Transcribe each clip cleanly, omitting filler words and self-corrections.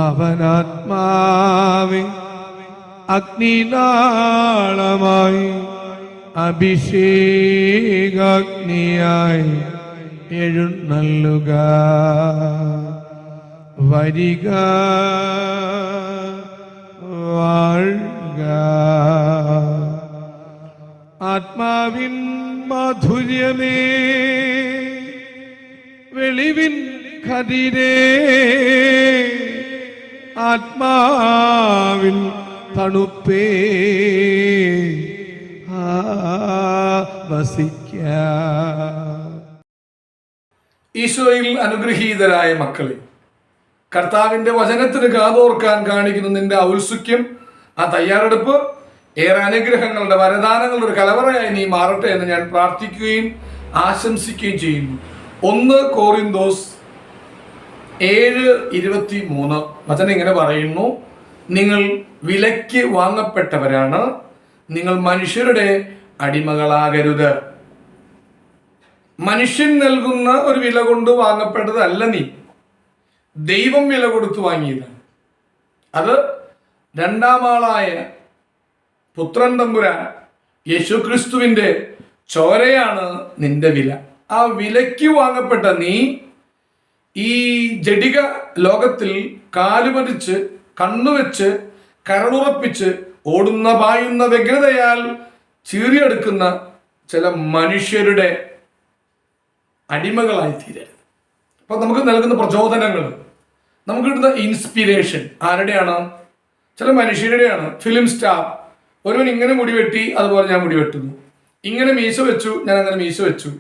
അവനാത്മാവെ അഗ്നിനാളമായി അഭിഷേകാഗ്നിയായി എഴുന്നള്ളുക. വരിക, വാഴുക. ആത്മാവിൻ മാധുര്യമേ, വെളിവിൻ കതിരേ, ആത്മാവിൻ തണുപ്പേ, ഈശോയിൽ അനുഗ്രഹീതരായ മക്കളെ, കർത്താവിൻ്റെ വചനത്തിന് കാതോർക്കാൻ കാണിക്കുന്ന നിന്റെ ഔത്സുക്യം, ആ തയ്യാറെടുപ്പ് ഏറെ അനുഗ്രഹങ്ങളുടെ വരദാനങ്ങളുടെ ഒരു കലവറയായി നീ മാറട്ടെ എന്ന് ഞാൻ പ്രാർത്ഥിക്കുകയും ആശംസിക്കുകയും ചെയ്യുന്നു. 1 കോറിന്തോസ് 7:23 വചനം ഇങ്ങനെ പറയുന്നു: നിങ്ങൾ വിലയ്ക്ക് വാങ്ങപ്പെട്ടവരാണ്, നിങ്ങൾ മനുഷ്യരുടെ അടിമകളാകരുത്. മനുഷ്യൻ നൽകുന്ന ഒരു വില കൊണ്ട് വാങ്ങപ്പെട്ടതല്ല നീ, ദൈവം വില കൊടുത്തു വാങ്ങിയതാണ്. അത് രണ്ടാം ആളായ പുത്രൻ തമ്പുരാൻ യേശുക്രിസ്തുവിൻ്റെ ചോരയാണ് നിന്റെ വില. ആ വിലയ്ക്ക് വാങ്ങപ്പെട്ട നീ ഈ ജഡിക ലോകത്തിൽ കാലുപതിച്ച് കണ്ണുവെച്ച് കരളുറപ്പിച്ച് ഓടുന്ന പായുന്ന വ്യഗ്രതയാൽ ചീറിയെടുക്കുന്ന ചില മനുഷ്യരുടെ അടിമകളായി തീരരുത്. അപ്പൊ നമുക്ക് നൽകുന്ന പ്രചോദനങ്ങൾ, നമുക്ക് കിട്ടുന്ന ഇൻസ്പിരേഷൻ ആരുടെയാണ്? ചില മനുഷ്യരുടെയാണ്. ഫിലിം സ്റ്റാർ, ഒരുവൻ ഇങ്ങനെ മുടി വെട്ടി, അതുപോലെ ഞാൻ മുടി വെട്ടുന്നു. ഇങ്ങനെ മീശ വെച്ചു, ഞാൻ അങ്ങനെ മീശ വെച്ചു.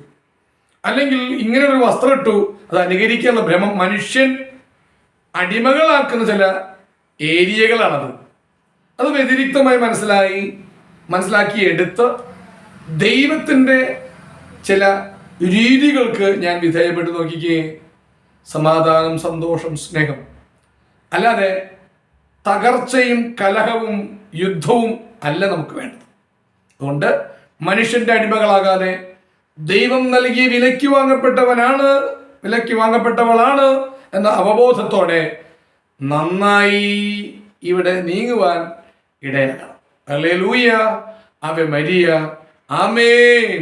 അല്ലെങ്കിൽ ഇങ്ങനെ ഒരു വസ്ത്രം ഇട്ടു, അത് അനുകരിക്കാനുള്ള ഭ്രമം. മനുഷ്യൻ അടിമകളാക്കുന്ന ചില ഏരിയകളാണത്. അത് വ്യതിരിക്തമായി മനസ്സിലാക്കി എടുത്ത് ദൈവത്തിൻ്റെ ചില രീതികൾക്ക് ഞാൻ വിധേയപ്പെട്ട് നോക്കിക്കേ. സമാധാനം, സന്തോഷം, സ്നേഹം. അല്ലാതെ തകർച്ചയും കലഹവും യുദ്ധവും അല്ല നമുക്ക് വേണ്ടത്. അതുകൊണ്ട് മനുഷ്യന്റെ അടിമകളാകാതെ ദൈവം നൽകി വിലയ്ക്ക് വാങ്ങപ്പെട്ടവളാണ് എന്ന അവബോധത്തോടെ നന്നായി ഇവിടെ നീങ്ങുവാൻ ഇടയാകണം. ഹല്ലേലൂയ, ആവേ മരിയ, ആമേൻ.